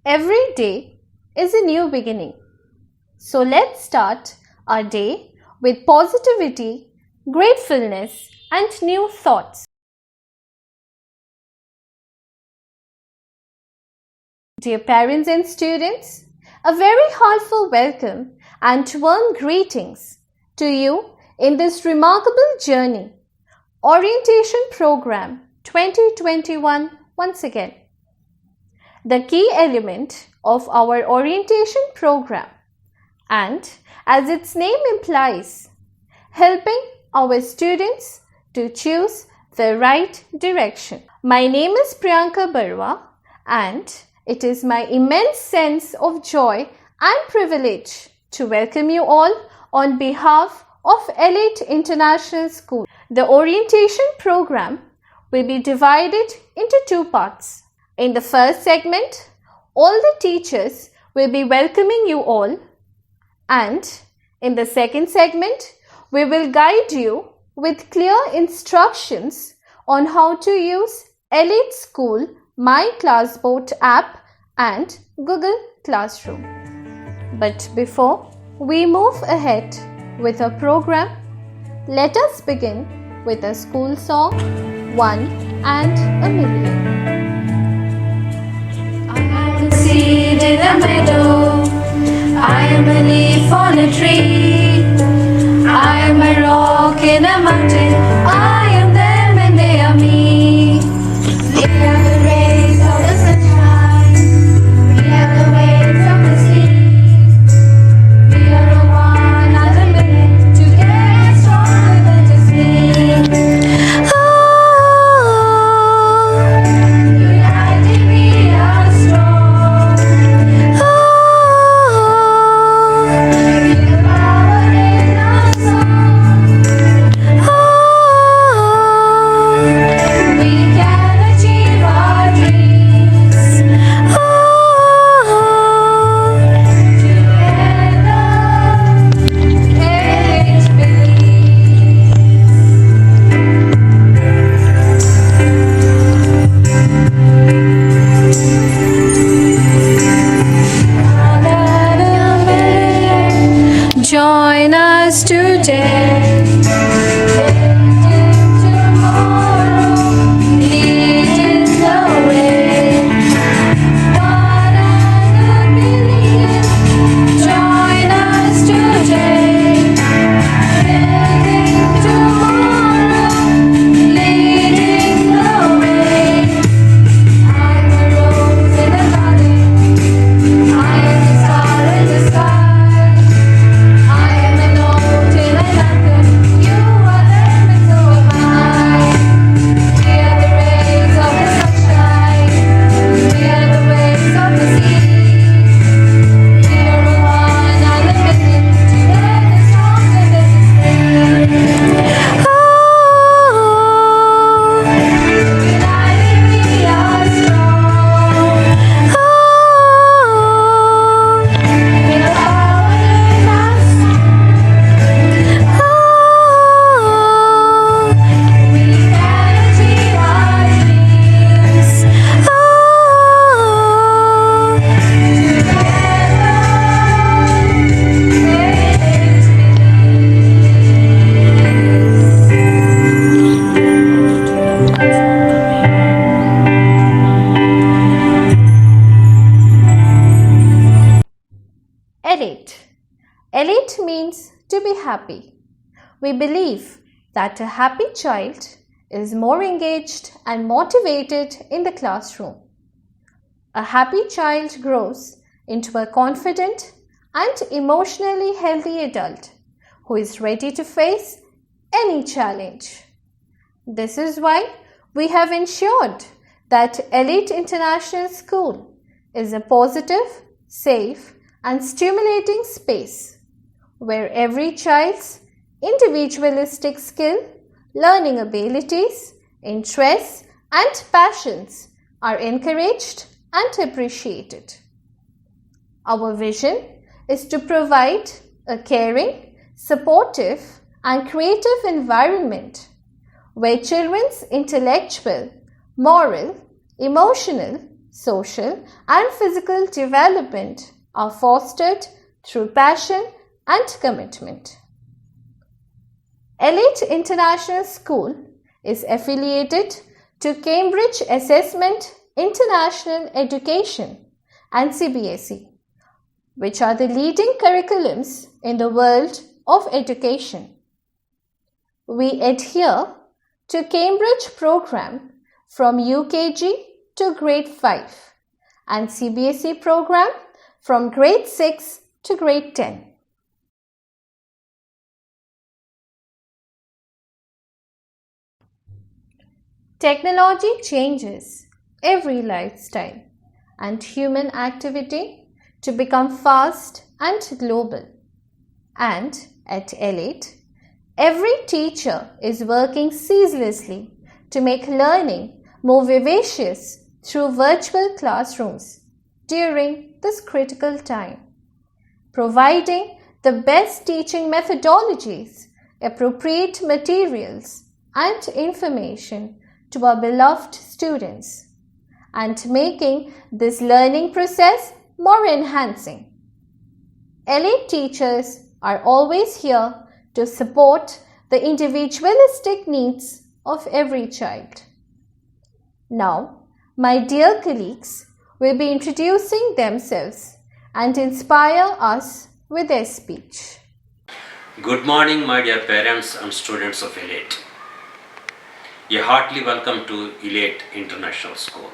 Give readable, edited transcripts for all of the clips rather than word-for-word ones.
Every day is a new beginning. So let's start our day with positivity, gratefulness, and new thoughts. Dear parents and students, a very heartfelt welcome and warm greetings to you in this remarkable journey, Orientation Program 2021 once again. The key element of our orientation program, and as its name implies, helping our students to choose the right direction. My name is Priyanka Barwa, and it is my immense sense of joy and privilege to welcome you all on behalf of Elite International School. The orientation program will be divided into two parts. In the first segment, all the teachers will be welcoming you all, and in the second segment, we will guide you with clear instructions on how to use Elite School My Classboard app and Google Classroom. But before we move ahead with our program, let us begin with a school song, One and a Million. Seed in a meadow, I am a leaf on a tree, I am a rock in a mountain, I am them and they are me. We are the rays of the sunshine, we are the waves of the sea, we are a one and a million, together stronger than just me. United we are strong. Join us today. Tomorrow, leading the way. One and a million. Join us today. Building tomorrow, leading the way. I'm a rose in a garden. I am a star in the sky. I am a note in a anthem. You are them and so am I. We are the rays of the sunshine. We are the waves of the sea. We are a one and a million. Together stronger than the spring. United we are strong. With the power in us. We can achieve our dreams. Elite. Elite means to be happy. We believe that a happy child is more engaged and motivated in the classroom. A happy child grows into a confident and emotionally healthy adult who is ready to face any challenge. This is why we have ensured that Elite International School is a positive, safe, and stimulating space where every child's individualistic skill, learning abilities, interests, and passions are encouraged and appreciated. Our vision is to provide a caring, supportive, and creative environment where children's intellectual, moral, emotional, social, and physical development are fostered through passion and commitment. Elite International School is affiliated to Cambridge Assessment International Education and CBSE, which are the leading curriculums in the world of education. We adhere to Cambridge program from UKG to grade 5 and CBSE program from grade 6 to grade 10. Technology changes every lifestyle and human activity to become fast and global. And at Elite, every teacher is working ceaselessly to make learning more vivacious through virtual classrooms during this critical time, providing the best teaching methodologies, appropriate materials, and information to our beloved students, and making this learning process more enhancing. Elite teachers are always here to support the individualistic needs of every child. Now, my dear colleagues will be introducing themselves and inspire us with their speech. Good morning, my dear parents and students of Elite. A heartily welcome to Elite International School.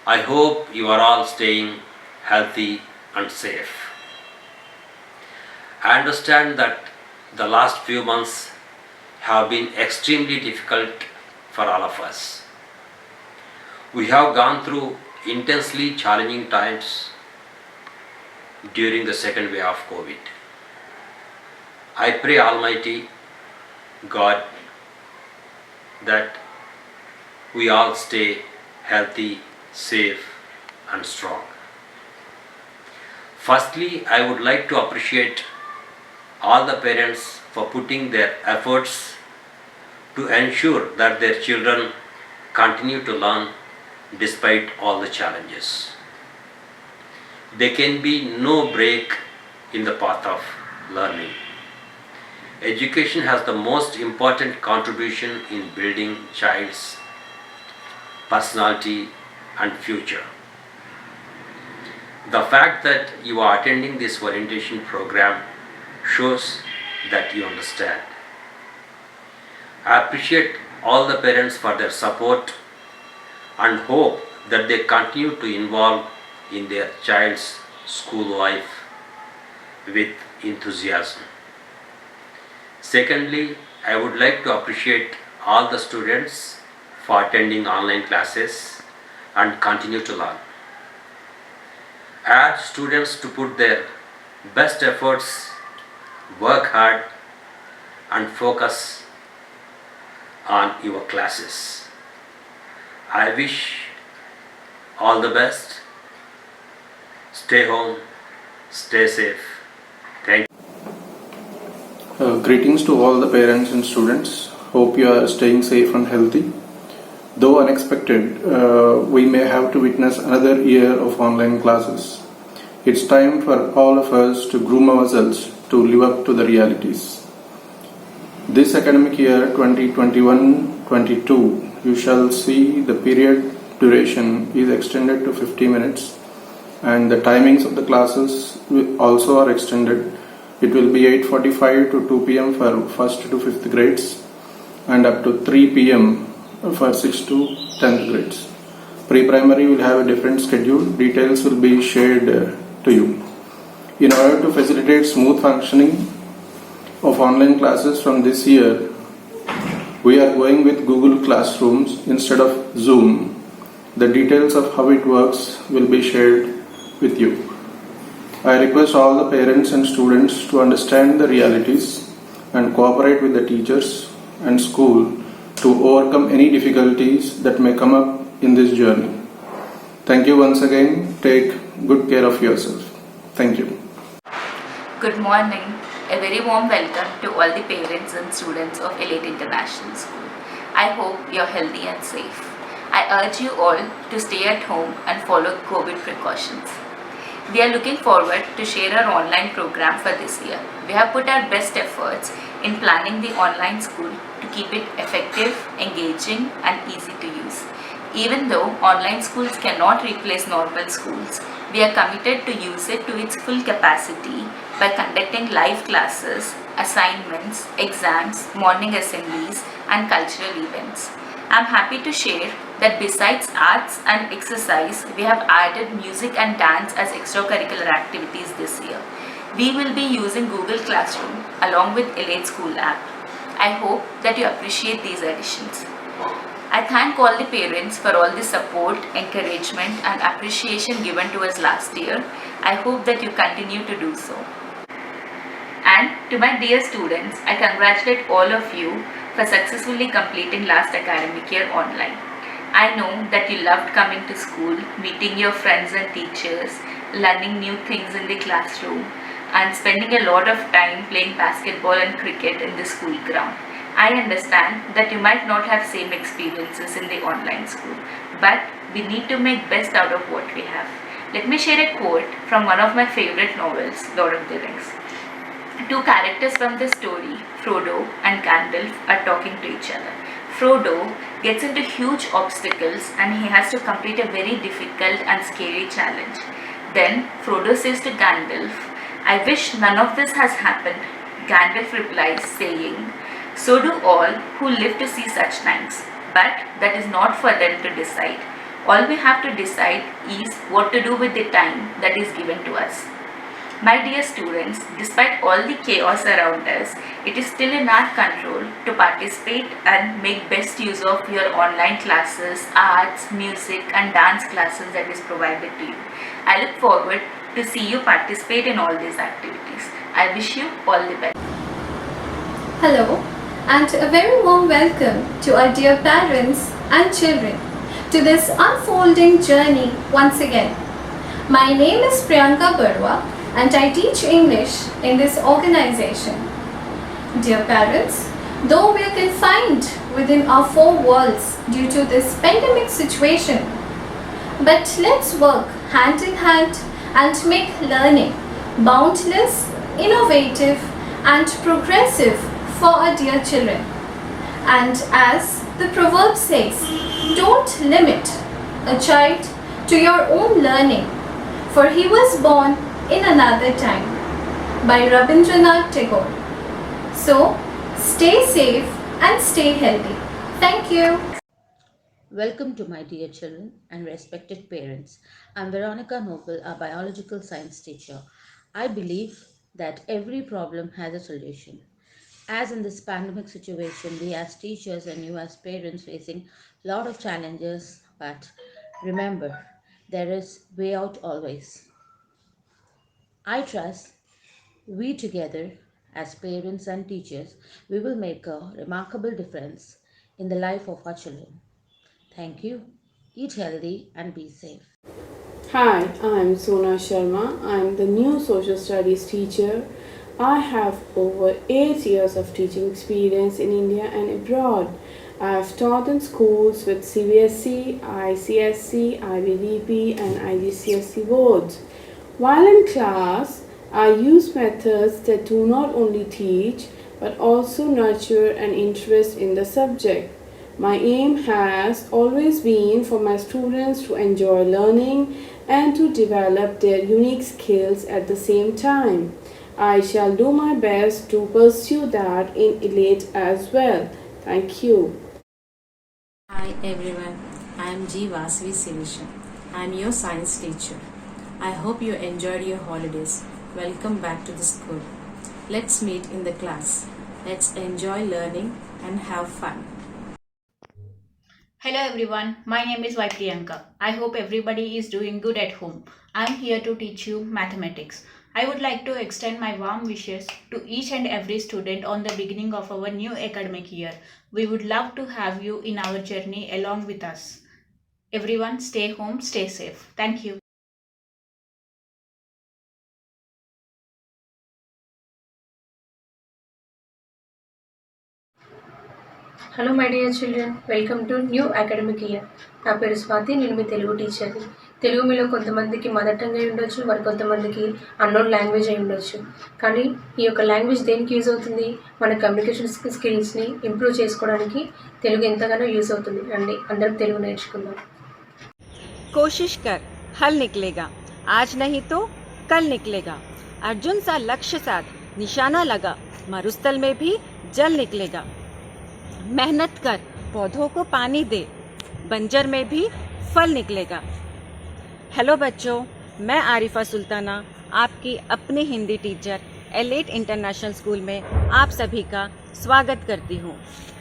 I hope you are all staying healthy and safe. I understand that the last few months have been extremely difficult for all of us. We have gone through intensely challenging times during the second wave of COVID. I pray Almighty God that we all stay healthy, safe, and strong. Firstly, I would like to appreciate all the parents for putting their efforts to ensure that their children continue to learn despite all the challenges. There can be no break in the path of learning. Education has the most important contribution in building child's personality and future. The fact that you are attending this orientation program shows that you understand. I appreciate all the parents for their support and hope that they continue to involve in their child's school life with enthusiasm. Secondly, I would like to appreciate all the students for attending online classes and continue to learn. I urge students to put their best efforts, work hard, and focus on your classes. I wish all the best. Stay home, stay safe. Thank you. Greetings to all the parents and students. Hope you are staying safe and healthy. Though unexpected, we may have to witness another year of online classes. It's time for all of us to groom ourselves to live up to the realities. This academic year 2021-22, you shall see the period duration is extended to 50 minutes and the timings of the classes also are extended. It will be 8:45 to 2 p.m. for 1st to 5th grades and up to 3 p.m. for 6th to 10th grades. Pre-primary will have a different schedule. Details will be shared to you. In order to facilitate smooth functioning of online classes from this year, we are going with Google Classrooms instead of Zoom. The details of how it works will be shared with you. I request all the parents and students to understand the realities and cooperate with the teachers and school to overcome any difficulties that may come up in this journey. Thank you once again. Take good care of yourself. Thank you. Good morning. A very warm welcome to all the parents and students of Elite International School. I hope you're healthy and safe. I urge you all to stay at home and follow COVID precautions. We are looking forward to share our online program for this year. We have put our best efforts in planning the online school to keep it effective, engaging, and easy to use. Even though online schools cannot replace normal schools, we are committed to use it to its full capacity by conducting live classes, assignments, exams, morning assemblies, and cultural events. I'm happy to share that besides arts and exercise, we have added music and dance as extracurricular activities this year. We will be using Google Classroom along with Elite School app. I hope that you appreciate these additions. I thank all the parents for all the support, encouragement, and appreciation given to us last year. I hope that you continue to do so. And to my dear students, I congratulate all of you for successfully completing last academic year online. I know that you loved coming to school, meeting your friends and teachers, learning new things in the classroom, and spending a lot of time playing basketball and cricket in the school ground. I understand that you might not have same experiences in the online school, but we need to make best out of what we have. Let me share a quote from one of my favorite novels, Lord of the Rings. Two characters from the story, Frodo and Gandalf, are talking to each other. Frodo gets into huge obstacles and he has to complete a very difficult and scary challenge. Then Frodo says to Gandalf, "I wish none of this has happened." Gandalf replies, saying, "So do all who live to see such times, but that is not for them to decide. All we have to decide is what to do with the time that is given to us." My dear students, despite all the chaos around us, it is still in our control to participate and make best use of your online classes, arts, music and dance classes that is provided to you. I look forward to see you participate in all these activities. I wish you all the best. Hello, and a very warm welcome to our dear parents and children to this unfolding journey once again. My name is Priyanka Barwa and I teach English in this organization. Dear parents, though we are confined within our four walls due to this pandemic situation, but let's work hand in hand and make learning boundless, innovative and progressive for our dear children. And as the proverb says, don't limit a child to your own learning, for he was born in another time, by Rabindranath Tagore. So, stay safe and stay healthy. Thank you. Welcome to my dear children and respected parents. I'm Veronica Noble, a biological science teacher. I believe that every problem has a solution. As in this pandemic situation, we as teachers and you as parents facing a lot of challenges, but remember, there is way out always. I trust we together, as parents and teachers, we will make a remarkable difference in the life of our children. Thank you. Eat healthy and be safe. Hi, I'm Sona Sharma. I'm the new social studies teacher. I have over 8 years of teaching experience in India and abroad. I have taught in schools with CBSE, ICSE, IBDP, and IGCSE boards. While in class, I use methods that do not only teach but also nurture an interest in the subject. My aim has always been for my students to enjoy learning and to develop their unique skills at the same time. I shall do my best to pursue that in Elite as well. Thank you. Hi everyone, I am G. Vasavi Sirisha. I am your science teacher. I hope you enjoyed your holidays. Welcome back to the school. Let's meet in the class. Let's enjoy learning and have fun. Hello everyone, my name is Y Priyanka. I hope everybody is doing good at home. I am here to teach you mathematics. I would like to extend my warm wishes to each and every student on the beginning of our new academic year. We would love to have you in our journey along with us. Everyone stay home, stay safe. Thank you. Hello my dear children, welcome to new academic year. నా పేరు స్వాతి, నేను మీ తెలుగు టీచర్ని. తెలుగు మీలో కొంతమందికి mother tongue అయి ఉండొచ్చు, మరి కొంతమందికి అన్నోన్ లాంగ్వేజ్ అయి ఉండొచ్చు. కానీ ఈ యొక్క లాంగ్వేజ్ దేనికి యూజ్ అవుతుంది? మన కమ్యూనికేషన్ స్కిల్స్ని ఇంప్రూవ్ చేసుకోవడానికి తెలుగు ఎంతగానో యూజ్ అవుతుంది. రండి అందరం తెలుగు నేర్చుకుందాం. कोशिश कर हल निकलेगा, आज नहीं तो कल निकलेगा. अर्जुन सा लक्ष्य साध निशाना लगा, मरुस्थल में भी जल निकलेगा. मेहनत कर पौधों को पानी दे, बंजर में भी फल निकलेगा. हेलो बच्चों, मैं आरिफा सुल्ताना, आपकी अपनी Hindi teacher AILET international school में आप सभी का स्वागत करती हूँ.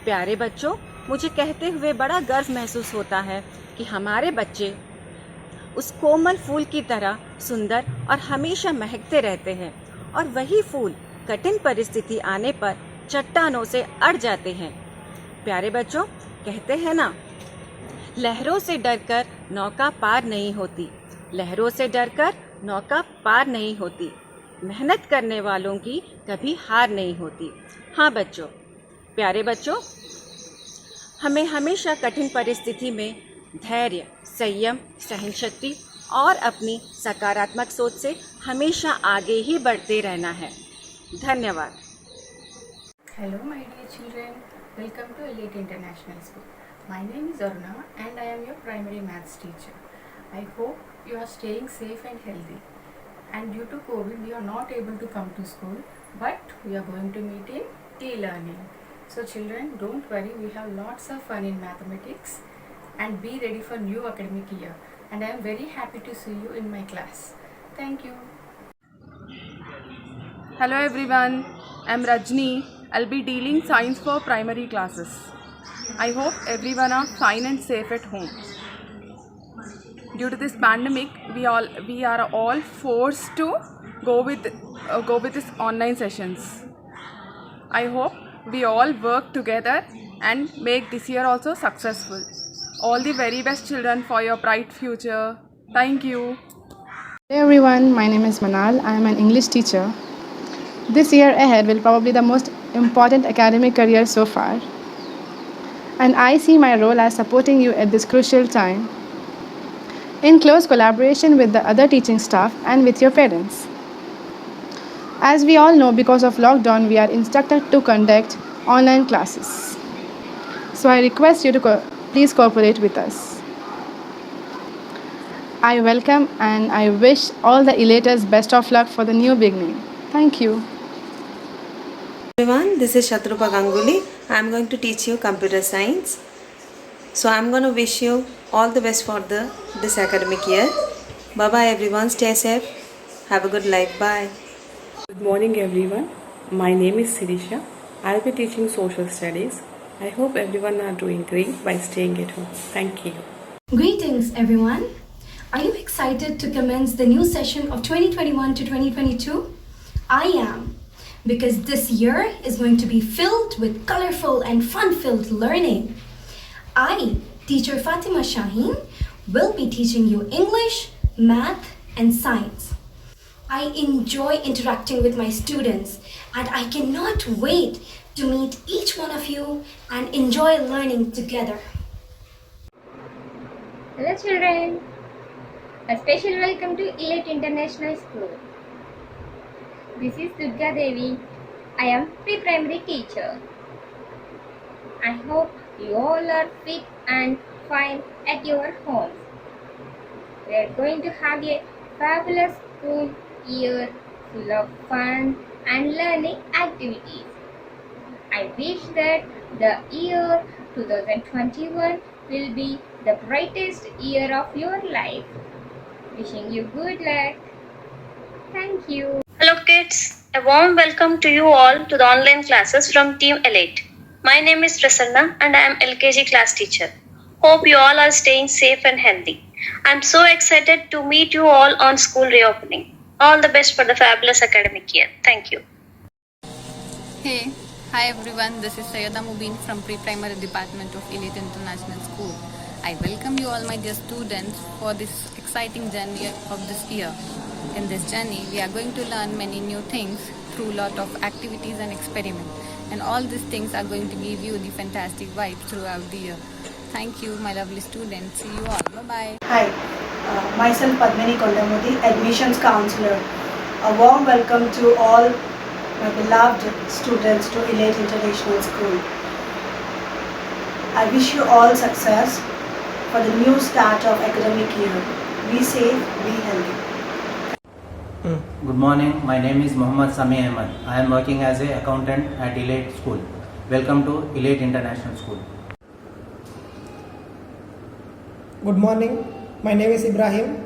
प्यारे बच्चों, मुझे कहते हुए बड़ा गर्व महसूस होता है कि हमारे बच्चे उस कोमल फूल की तरह सुंदर और हमेशा महकते रहते हैं, और वही फूल कठिन परिस्थिति आने पर चट्टानों से अड़ जाते हैं. प्यारे बच्चों, कहते हैं ना, लहरों से डरकर नौका पार नहीं होती, लहरों से डरकर नौका पार नहीं होती, मेहनत करने वालों की कभी हार नहीं होती. हाँ बच्चों, प्यारे बच्चों, हमें हमेशा कठिन परिस्थिति में धैर्य, संयम, सहनशक्ति और अपनी सकारात्मक सोच से हमेशा आगे ही बढ़ते रहना है. धन्यवाद. Hello my dear children, welcome to Elite International School. My name is Aruna and I am your primary maths teacher. I hope you are staying safe and healthy. And due to COVID, we are not able to come to school, but we are going to meet in e-learning. So children, don't worry, we have lots of fun in mathematics and be ready for new academic year. And I am very happy to see you in my class. Thank you. Hello everyone, I am Rajni. I'll be dealing science for primary classes. I hope everyone are fine and safe at home. Due to this pandemic, we are all forced to go with this online sessions. I hope we all work together and make this year also successful. All the very best children for your bright future. Thank you. Hey everyone, my name is Manal. I am an English teacher. This year ahead will probably be the most important academic career so far. And I see my role as supporting you at this crucial time, in close collaboration with the other teaching staff and with your parents. As we all know, because of lockdown, we are instructed to conduct online classes. So I request you to please cooperate with us. I welcome and I wish all the elaters best of luck for the new beginning. Thank you. Everyone, this is Shatrupa Ganguly. I am going to teach you computer science. So I am going to wish you all the best for this academic year. Bye bye everyone, stay safe. Have a good life. Bye. Good morning everyone. My name is Sirisha. I'll be teaching social studies. I hope everyone are doing great by staying at home. Thank you. Greetings everyone. Are you excited to commence the new session of 2021 to 2022? I am, because this year is going to be filled with colorful and fun-filled learning. I, teacher Fatima Shaheen, will be teaching you English, math and science. I enjoy interacting with my students and I cannot wait to meet each one of you and enjoy learning together. Hello children, a special welcome to Elite International School. This is Durga Devi. I am pre-primary teacher. I hope you all are fit and fine at your homes. We are going to have a fabulous school year full of fun and learning activities. I wish that the year 2021 will be the brightest year of your life. Wishing you good luck. Thank you. Hello kids, a warm welcome to you all to the online classes from Team Elite. My name is Prasanna and I am LKG class teacher. Hope you all are staying safe and healthy. I am so excited to meet you all on school reopening. All the best for the fabulous academic year. Thank you. Hey, hi everyone, this is Sayyada Mubin from Pre-Primary Department of Elite International School. I welcome you all my dear students for this exciting journey of this year. In this journey, we are going to learn many new things through lot of activities and experiments. and all these things are going to give you the fantastic vibe throughout the year. Thank you, my lovely students. See you all. Bye-bye. Hi, myself Padmini Kondamudi, Admissions Counselor. A warm welcome to all my beloved students to Elite International School. I wish you all success for the new start of academic year. Be safe, be healthy. Good morning, my name is Mohammad Sami Ahmed. I am working as an accountant at Elite School. Welcome to Elite International School. Good morning, my name is Ibrahim,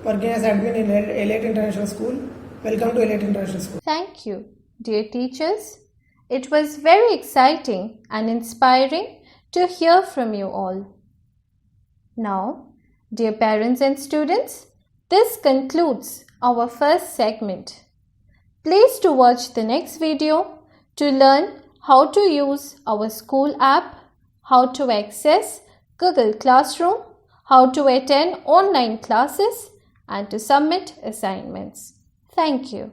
working as admin in Elite International School. Welcome to Elite International School. Thank you, dear teachers. It was very exciting and inspiring to hear from you all. Now, dear parents and students, this concludes our first segment. Please to watch the next video to learn how to use our school app, how to access Google Classroom, how to attend online classes, and to submit assignments. Thank you.